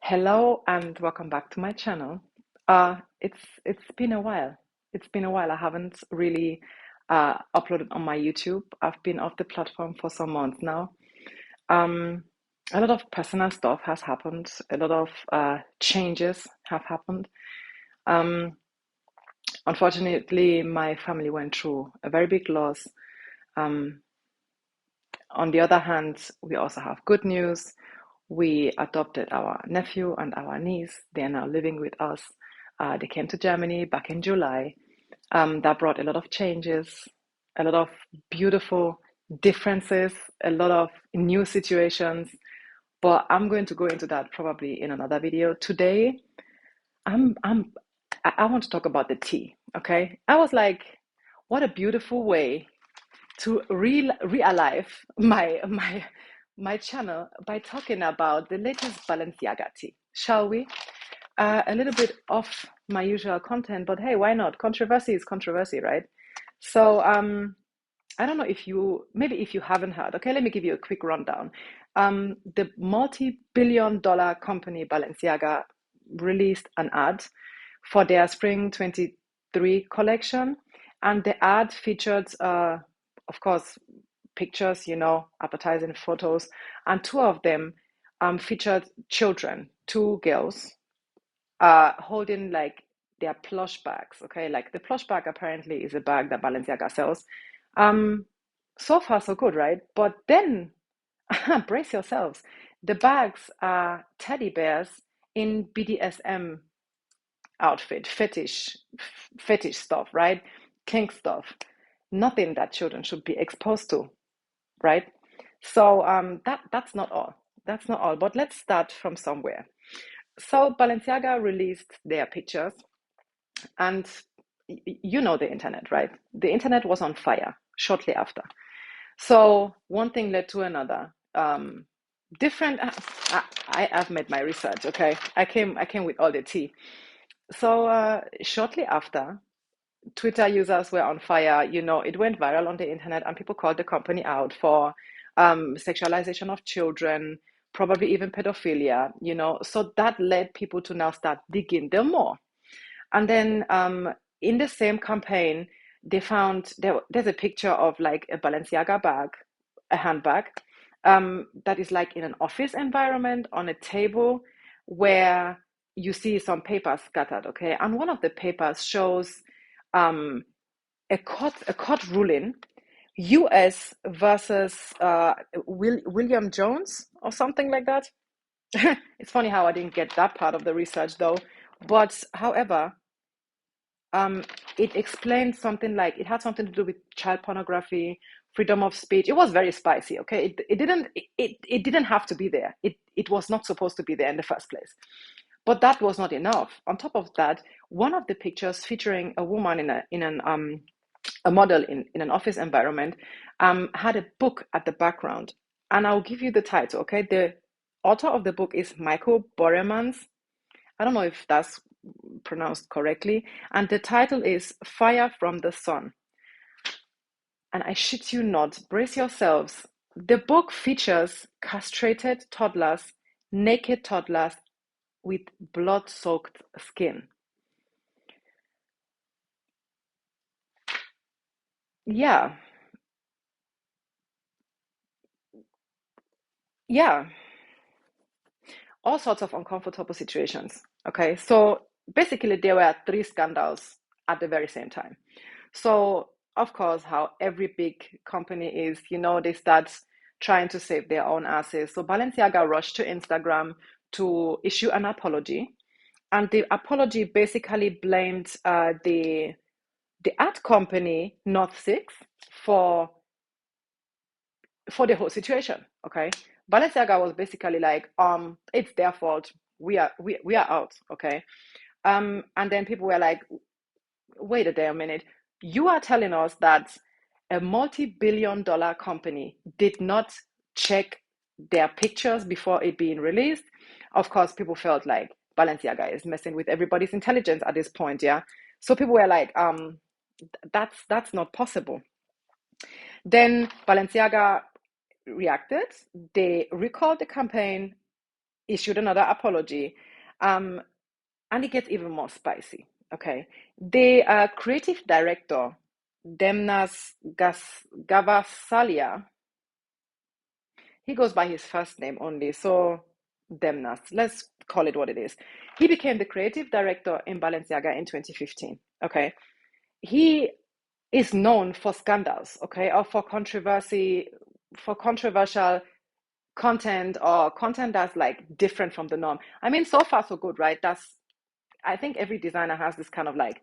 Hello and welcome back to my channel. It's been a while. It's been a while. I haven't really uploaded on my YouTube. I've been off the platform for some months now. Um, a lot of personal stuff has happened. A lot of changes have happened. Um, Unfortunately, my family went through a very big loss. Um, on the other hand, we also have good news. We adopted our nephew and our niece. They are now living with us. They came to Germany back in July. That brought a lot of changes, a lot of beautiful differences, a lot of new situations. But I'm going to go into that probably in another video. Today, I'm I'm I want to talk about the tea. Okay, I was like, what a beautiful way to re-alive my channel by talking about the latest Balenciaga tea. Shall we? A little bit off my usual content, but hey, why not? Controversy is controversy, right? So I don't know if maybe if you haven't heard. Okay, let me give you a quick rundown. The multi-billion-dollar company Balenciaga released an ad for their spring 23 collection, and the ad featured, of course, pictures, appetizing photos, and two of them featured children, two girls, holding like their plush bags. Okay, like the plush bag apparently is a bag that Balenciaga sells. Um, so far so good, right? But then brace yourselves. The bags are teddy bears in BDSM outfit, fetish stuff, right? Kink stuff. Nothing that children should be exposed to, right? So that's not all. That's not all. But let's start from somewhere. So Balenciaga released their pictures, and you know the internet, right? The internet was on fire shortly after. So one thing led to another. Different. I've made my research. Okay, I came with all the tea. So shortly after, Twitter users were on fire. It went viral on the internet, and people called the company out for sexualization of children, probably even pedophilia. So that led people to now start digging them more. And then in the same campaign, they found there's a picture of like a Balenciaga bag, a handbag, that is like in an office environment on a table where you see some papers scattered, okay? And one of the papers shows um, a court ruling, US versus William Jones or something like that. It's funny how I didn't get that part of the research though. But however, um, it explained something like it had something to do with child pornography, freedom of speech. It was very spicy, okay? It didn't have to be there. It was not supposed to be there in the first place. But that was not enough. On top of that, one of the pictures featuring a woman in a model in an office environment had a book at the background. And I'll give you the title, okay? The author of the book is Michael Boremans. I don't know if that's pronounced correctly. And the title is Fire from the Sun. And I shit you not, brace yourselves. The book features castrated toddlers, naked toddlers with blood soaked skin. Yeah, yeah, all sorts of uncomfortable situations. Okay, so basically, there were three scandals at the very same time. So, of course, how every big company is, they start trying to save their own asses. So, Balenciaga rushed to Instagram to issue an apology. And the apology basically blamed the art company North Six for for the whole situation. Okay, Balenciaga was basically like, it's their fault. We are out. Okay, and then people were like, wait a damn minute. You are telling us that a multi-billion-dollar company did not check their pictures before it being released. Of course, people felt like Balenciaga is messing with everybody's intelligence at this point. Yeah, so people were like, that's not possible. Then Balenciaga reacted. They recalled the campaign issued another apology. Um, and it gets even more spicy. Okay. The creative director, Demnas Gavasalia, he goes by his first name only. So, Demnas, let's call it what it is. He became the creative director in Balenciaga in 2015. Okay. He is known for scandals, okay, or for controversy, for controversial content or content that's like different from the norm. I mean, so far so good, right? I think every designer has this kind of like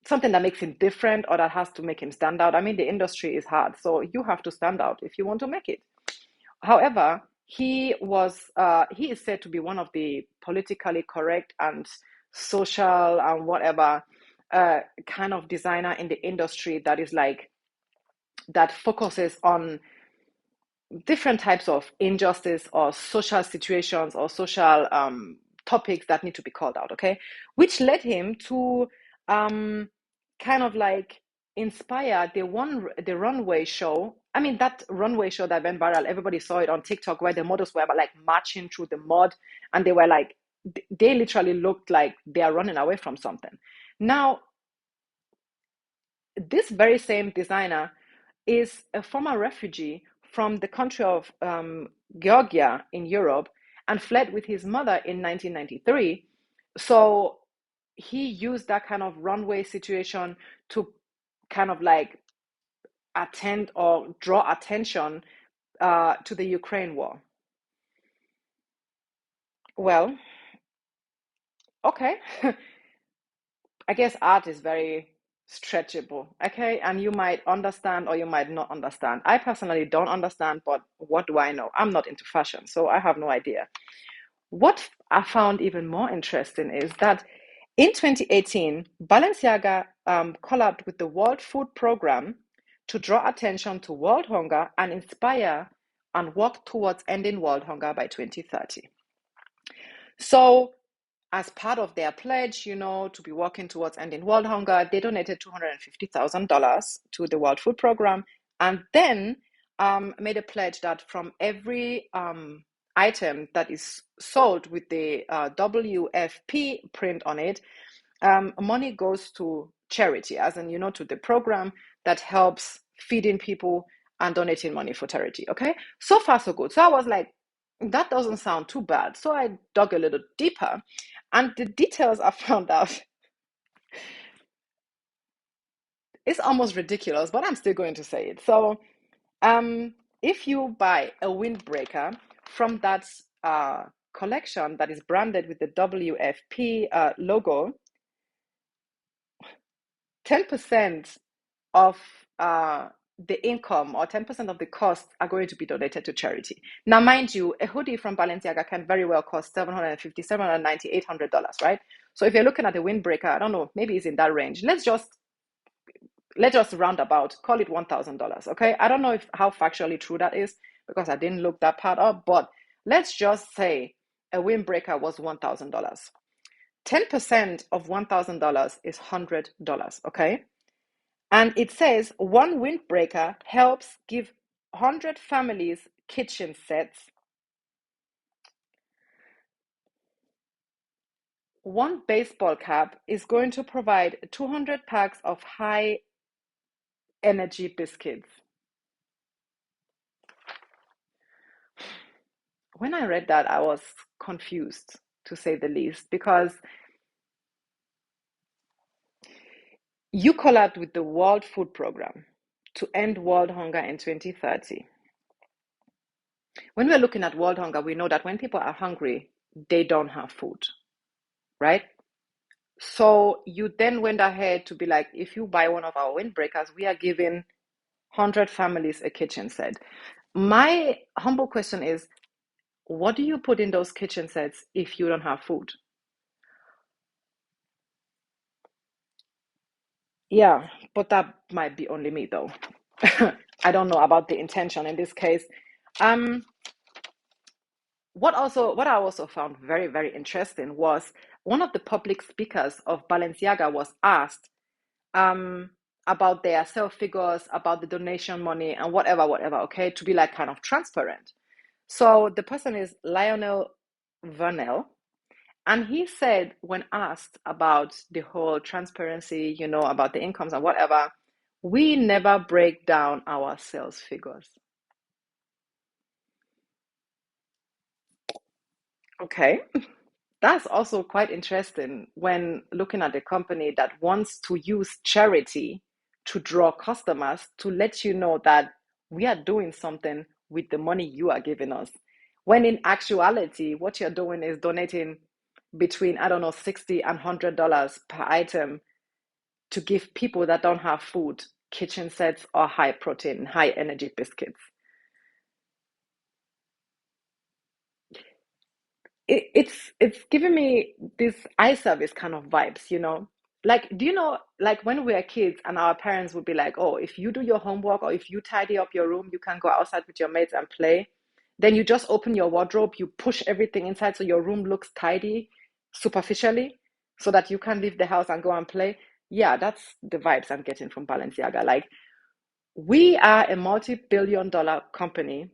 something that makes him different or that has to make him stand out. I mean, the industry is hard, so you have to stand out if you want to make it. However, he is said to be one of the politically correct and social and whatever kind of designer in the industry that is like that focuses on different types of injustice or social situations or social topics that need to be called out, okay? Which led him to kind of like inspire the runway show. I mean, that runway show that went viral, everybody saw it on TikTok where the models were like marching through the mud and they were like, they literally looked like they are running away from something. Now, this very same designer is a former refugee from the country of Georgia in Europe and fled with his mother in 1993. So he used that kind of runway situation to kind of like attend or draw attention to the Ukraine war. Well, okay. I guess art is very stretchable, okay? And you might understand or you might not understand. I personally don't understand, but what do I know? I'm not into fashion, so I have no idea. What I found even more interesting is that in 2018, Balenciaga collabed with the World Food Program to draw attention to world hunger and inspire and work towards ending world hunger by 2030. So as part of their pledge, to be working towards ending world hunger, they donated $250,000 to the World Food Program and then made a pledge that from every item that is sold with the WFP print on it, money goes to charity, as in, to the program that helps feeding people and donating money for charity. Okay, so far so good. So I was like, that doesn't sound too bad. So I dug a little deeper, and the details I found out is almost ridiculous, but I'm still going to say it. So, if you buy a windbreaker from that collection that is branded with the WFP logo, 10% of the income or 10% of the costs are going to be donated to charity. Now, mind you, a hoodie from Balenciaga can very well cost $750, $790, $800, right? So if you're looking at a windbreaker, I don't know, maybe it's in that range. Let's just round about, call it $1,000, okay? I don't know how factually true that is because I didn't look that part up, but let's just say a windbreaker was $1,000. 10% of $1,000 is $100, okay? And it says one windbreaker helps give 100 families kitchen sets. One baseball cap is going to provide 200 packs of high energy biscuits. When I read that, I was confused, to say the least, because you collabed with the World Food Program to end world hunger in 2030. When we're looking at world hunger, we know that when people are hungry, they don't have food, right? So you then went ahead to be like, if you buy one of our windbreakers, we are giving 100 families a kitchen set. My humble question is, what do you put in those kitchen sets if you don't have food? Yeah, but that might be only me though. I don't know about the intention in this case. Um, what I also found very, very interesting was one of the public speakers of Balenciaga was asked um about their sales figures, about the donation money and whatever, okay, to be like kind of transparent. So the person is Lionel Vernell. And he said, when asked about the whole transparency, about the incomes and whatever, we never break down our sales figures. Okay. That's also quite interesting when looking at a company that wants to use charity to draw customers to let you know that we are doing something with the money you are giving us. When in actuality, what you're doing is donating between, I don't know, 60 and $100 per item to give people that don't have food, kitchen sets, or high protein, high energy biscuits. It's giving me this eye service kind of vibes. Like, do you know, like when we were kids and our parents would be like, oh, if you do your homework or if you tidy up your room, you can go outside with your mates and play. Then you just open your wardrobe, you push everything inside so your room looks tidy superficially so that you can leave the house and go and play. Yeah, that's the vibes I'm getting from Balenciaga. Like, we are a multi-billion-dollar company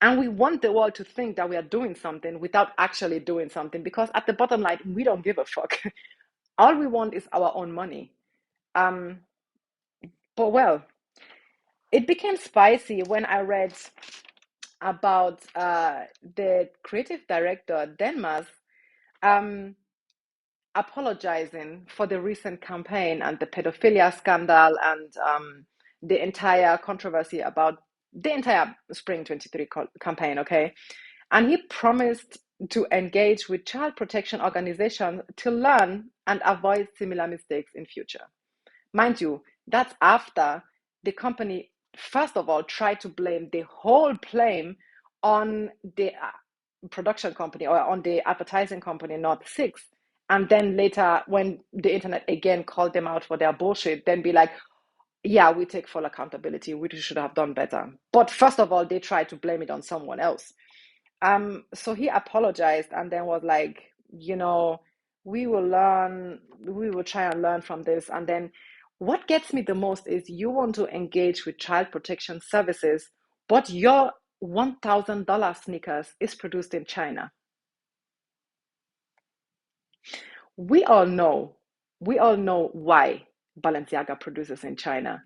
and we want the world to think that we are doing something without actually doing something because at the bottom line, we don't give a fuck. All we want is our own money. Um, but well, it became spicy when I read about the creative director, Denmas, um, apologizing for the recent campaign and the pedophilia scandal and the entire controversy about the entire Spring 23 campaign, okay? And he promised to engage with child protection organizations to learn and avoid similar mistakes in future. Mind you, that's after the company, first of all, tried to blame the whole blame on the production company or on the advertising company, not Six. And then later, when the internet again called them out for their bullshit, then be like, yeah, we take full accountability. We should have done better. But first of all, they tried to blame it on someone else. So he apologized and then was like, we will learn, we will try and learn from this. And then what gets me the most is you want to engage with child protection services, but your $1,000 sneakers is produced in China. We all know, we all know why Balenciaga produces in China.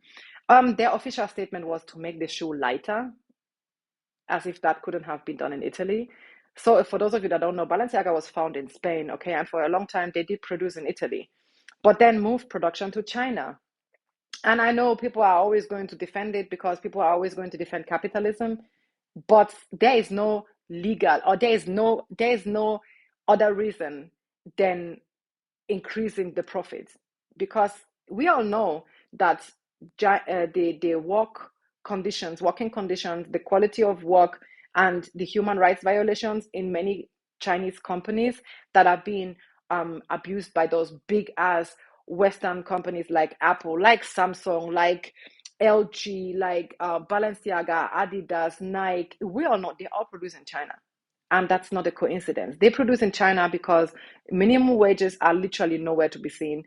Their official statement was to make the shoe lighter, as if that couldn't have been done in Italy. So, for those of you that don't know, Balenciaga was found in Spain, okay, and for a long time they did produce in Italy, but then moved production to China. And I know people are always going to defend it because people are always going to defend capitalism, but there is no legal or there is no other reason than increasing the profit because we all know that the working conditions, the quality of work, and the human rights violations in many Chinese companies that are being abused by those big ass Western companies like Apple, like Samsung, like LG, like Balenciaga, Adidas, Nike. We all know they all produce in China. And that's not a coincidence. They produce in China because minimum wages are literally nowhere to be seen.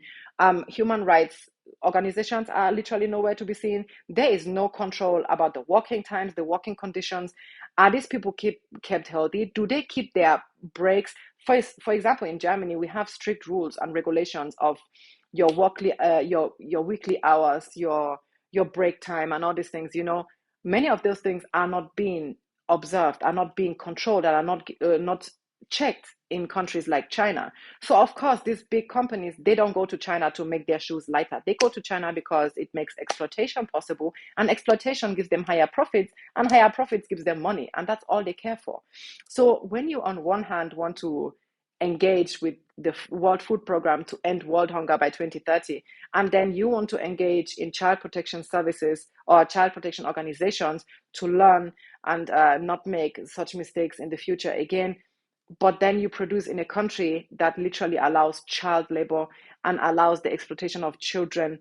Human rights organizations are literally nowhere to be seen. There is no control about the working times, the working conditions. Are these people kept healthy? Do they keep their breaks? For example, in Germany, we have strict rules and regulations of your weekly hours, your break time, and all these things. Many of those things are not being observed, are not being controlled, and are not checked in countries like China. So of course, these big companies, they don't go to China to make their shoes lighter. They go to China because it makes exploitation possible, and exploitation gives them higher profits, and higher profits gives them money, and that's all they care for. So when you on one hand want to engage with the World Food Program to end world hunger by 2030, and then you want to engage in child protection services or child protection organizations to learn and not make such mistakes in the future again, but then you produce in a country that literally allows child labor and allows the exploitation of children.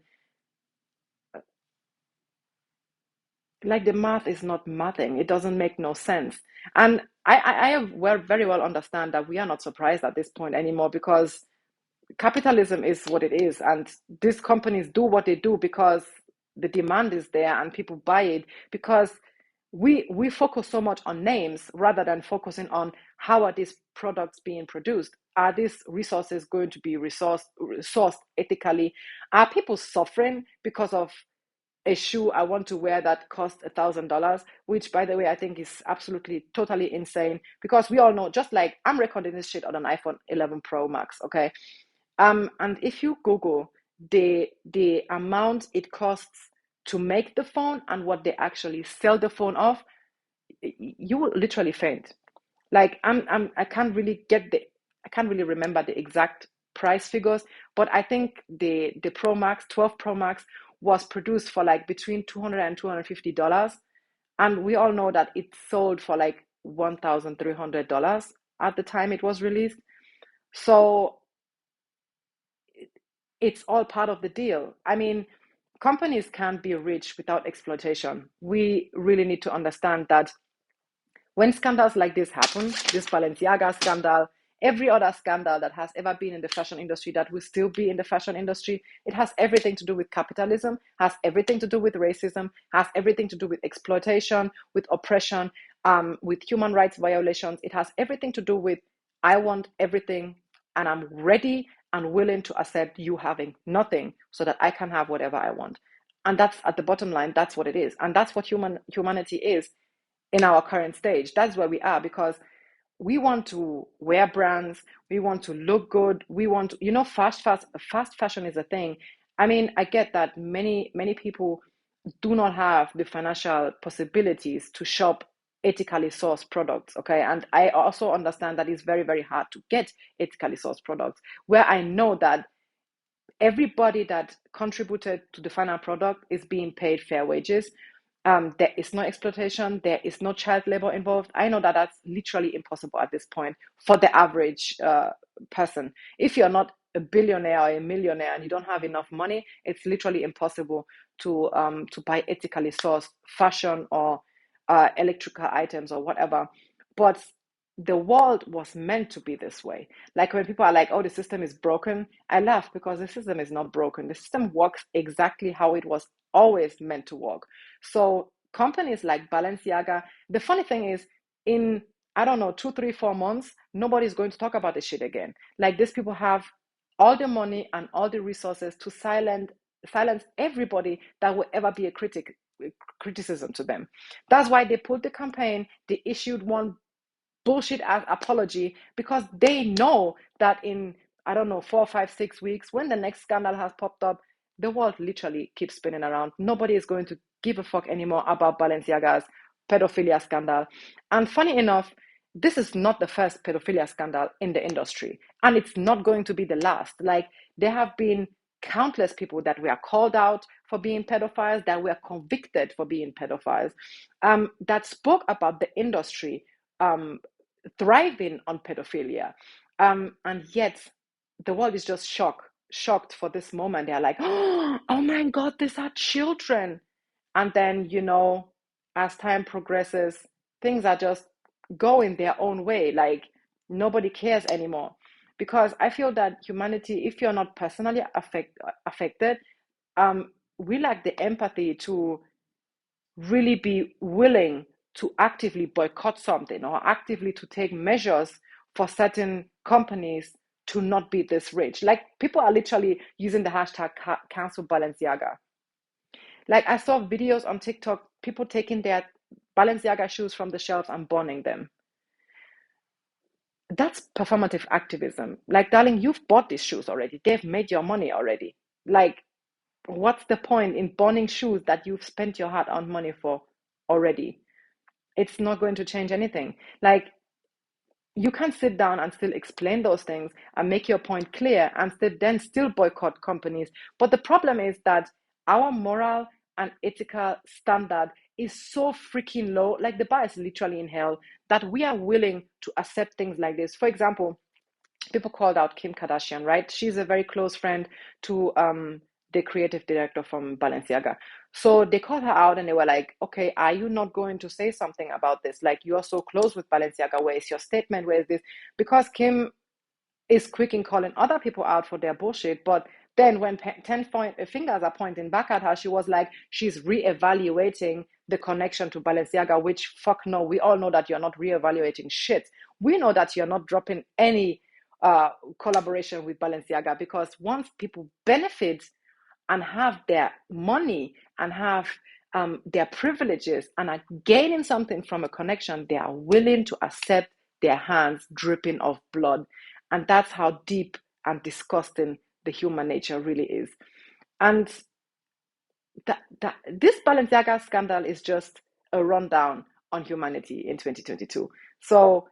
Like, the math is not mathing. It doesn't make no sense. And I have very well understand that we are not surprised at this point anymore because capitalism is what it is, and these companies do what they do because the demand is there and people buy it because we focus so much on names rather than focusing on how are these products being produced. Are these resources going to be sourced ethically? Are people suffering because of a shoe I want to wear that costs $1,000, which, by the way, I think is absolutely totally insane, because we all know, just like I'm recording this shit on an iPhone 11 Pro Max, okay? And if you Google the amount it costs to make the phone and what they actually sell the phone off, you will literally faint. Like I can't really I can't really remember the exact price figures, but I think the Pro Max, 12 Pro Max, was produced for like between 200 and $250. And we all know that it sold for like $1,300 at the time it was released. So it's all part of the deal. I mean, companies can't be rich without exploitation. We really need to understand that when scandals like this happen, this Balenciaga scandal, every other scandal that has ever been in the fashion industry that will still be in the fashion industry, it has everything to do with capitalism, has everything to do with racism, has everything to do with exploitation, with oppression, with human rights violations. It has everything to do with I want everything and I'm ready and willing to accept you having nothing so that I can have whatever I want. And that's at the bottom line, that's what it is. And that's what humanity is in our current stage. That's where we are, because we want to wear brands, we want to look good, we want to, fast fashion is a thing. I mean, I get that many people do not have the financial possibilities to shop ethically sourced products, okay? And I also understand that it's very, very hard to get ethically sourced products, where I know that everybody that contributed to the final product is being paid fair wages. There is no exploitation, there is no child labor involved. I know that that's literally impossible at this point for the average person. If you're not a billionaire or a millionaire and you don't have enough money, it's literally impossible to buy ethically sourced fashion or electrical items or whatever. But the world was meant to be this way. Like when people are like, oh, the system is broken, I laugh, because the system is not broken. The system works exactly how it was always meant to work. So companies like Balenciaga, the funny thing is, in, I don't know, 2, 3, 4 months, nobody's going to talk about this shit again. Like, these people have all the money and all the resources to silence everybody that will ever be a criticism to them. That's why they pulled the campaign. They issued one bullshit ass apology, because they know that in, I don't know, 4, 5, 6 weeks, when the next scandal has popped up, the world literally keeps spinning around. Nobody is going to give a fuck anymore about Balenciaga's pedophilia scandal. And funny enough, this is not the first pedophilia scandal in the industry, and it's not going to be the last. Like, there have been countless people that were called out for being pedophiles, that were convicted for being pedophiles, that spoke about the industry um, thriving on pedophilia. And yet the world is just shocked for this moment. They're like, oh my God, these are children. And then, as time progresses, things are just going their own way. Like, nobody cares anymore. Because I feel that humanity, if you're not personally affected, we lack the empathy to really be willing to actively boycott something, or actively to take measures for certain companies to not be this rich. Like, people are literally using the hashtag cancel Balenciaga. Like, I saw videos on TikTok, people taking their Balenciaga shoes from the shelves and burning them. That's performative activism. Like, darling, you've bought these shoes already. They've made your money already. Like, what's the point in burning shoes that you've spent your hard-earned money for already? It's not going to change anything. Like, you can sit down and still explain those things and make your point clear and still boycott companies. But the problem is that our moral and ethical standard is so freaking low. Like, the bar is literally in hell, that we are willing to accept things like this. For example, people called out Kim Kardashian, right? She's a very close friend to the creative director from Balenciaga. So they called her out and they were like, okay, are you not going to say something about this? Like, you are so close with Balenciaga. Where is your statement? Where is this? Because Kim is quick in calling other people out for their bullshit. But then when 10 fingers are pointing back at her, she was like, she's reevaluating the connection to Balenciaga, which fuck no, we all know that you're not reevaluating shit. We know that you're not dropping any collaboration with Balenciaga, because once people benefit and have their money and have their privileges and are gaining something from a connection, they are willing to accept their hands dripping of blood. And that's how deep and disgusting the human nature really is. And this Balenciaga scandal is just a rundown on humanity in 2022. So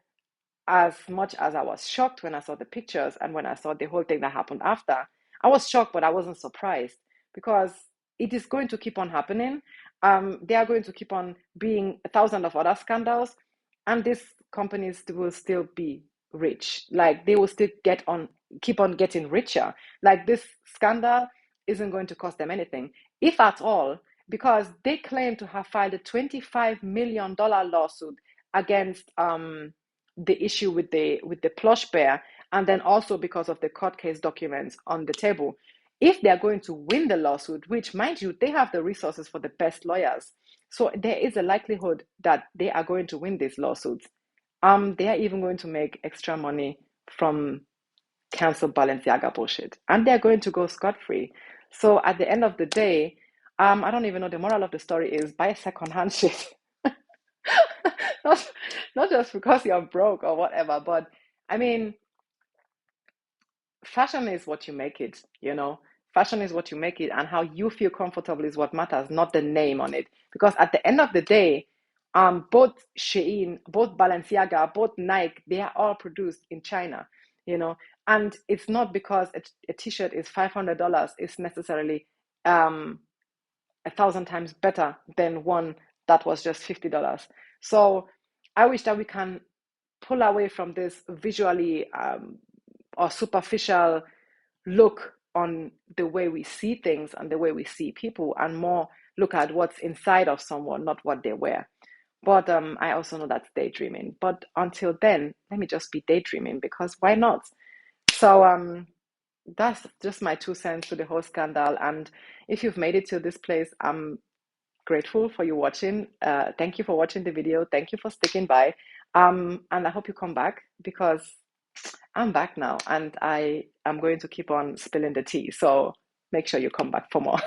as much as I was shocked when I saw the pictures and when I saw the whole thing that happened after, I was shocked, but I wasn't surprised, because it is going to keep on happening. They are going to keep on being a thousand of other scandals, and these companies will still be rich. Like they will still keep on getting richer. Like this scandal isn't going to cost them anything, if at all, because they claim to have filed a $25 million lawsuit against the issue with the plush bear, and then also because of the court case documents on the table. If they're going to win the lawsuit, which, mind you, they have the resources for the best lawyers, so there is a likelihood that they are going to win these lawsuits. They are even going to make extra money from cancel Balenciaga bullshit, and they're going to go scot-free. So at the end of the day, I don't even know, the moral of the story is buy secondhand shit. not, not just because you're broke or whatever, but I mean, fashion is what you make it, you know. Fashion is what you make it, and how you feel comfortable is what matters, not the name on it. Because at the end of the day, both Shein, both Balenciaga, both Nike, they are all produced in China, you know. And it's not because a t-shirt is $500, it's necessarily um, 1,000 times better than one that was just $50. So I wish that we can pull away from this visually or superficial look on the way we see things and the way we see people, and more look at what's inside of someone, not what they wear. But I also know that's daydreaming. But until then, let me just be daydreaming, because why not? So that's just my 2 cents to the whole scandal. And if you've made it to this place, I'm grateful for you watching. Thank you for watching the video. Thank you for sticking by. And I hope you come back, because I'm back now and I am going to keep on spilling the tea. So make sure you come back for more.